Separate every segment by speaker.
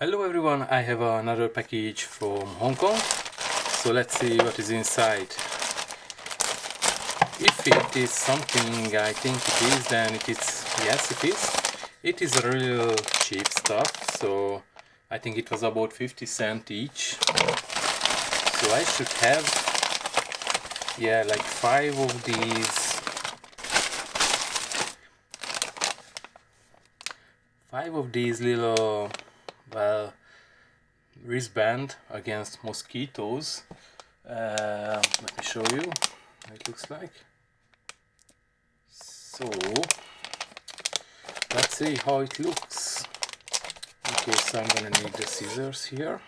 Speaker 1: Hello everyone, I have another package from Hong Kong, so let's see what is inside. If it is something I think it is, then it is, yes it is. It is a real cheap stuff, so I think it was about 50 cents each. So I should have, yeah, like 5 of these. 5 of these little, well, wristband against mosquitoes. Let me show you how it looks like. So let's see how it looks. Okay, so I'm gonna need the scissors here.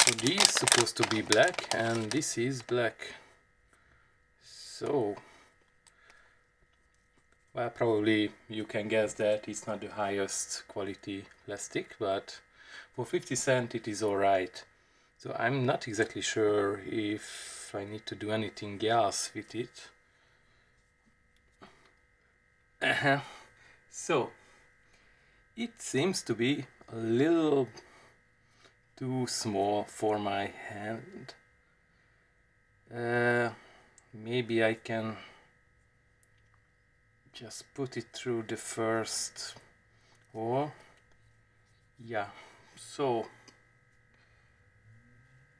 Speaker 1: So this is supposed to be black and this is black. So, well, probably you can guess that it's not the highest quality plastic, but for 50 cents it is alright. So I'm not exactly sure if I need to do anything else with it. So, it seems to be a little too small for my hand. Maybe I can just put it through the first hole. Yeah, so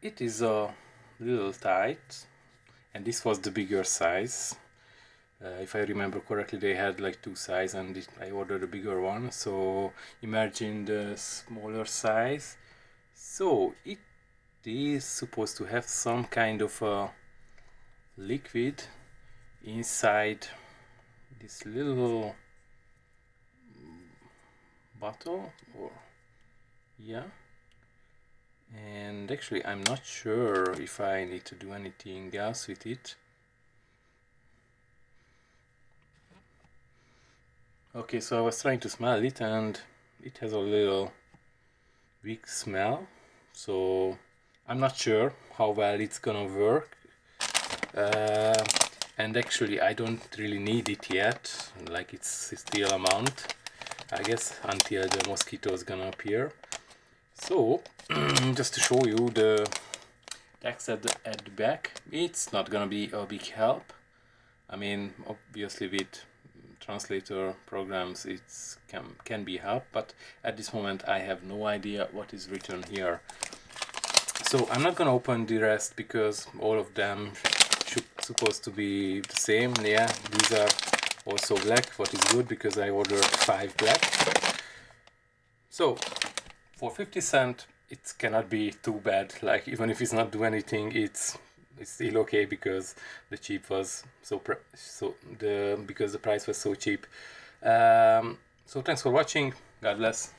Speaker 1: it is a little tight, and this was the bigger size. If I remember correctly, they had like 2 sizes and I ordered a bigger one, so imagine the smaller size. So it is supposed to have some kind of a liquid inside this little bottle, or yeah, and actually I'm not sure if I need to do anything else with it. Okay, so I was trying to smell it and it has a little weak smell, so I'm not sure how well it's gonna work. And actually I don't really need it yet, like it's still a month, I guess, until the mosquito is gonna appear. So just to show you the text at the back, it's not gonna be a big help. I mean, obviously with translator programs it can be help, but at this moment I have no idea what is written here. So I'm not gonna open the rest because all of them supposed to be the same. Yeah, these are also black, what is good because I ordered 5 black. So for 50 cents it cannot be too bad. Like, even if it's not do anything, it's still okay because the cheap was because the price was so cheap. So thanks for watching. God bless.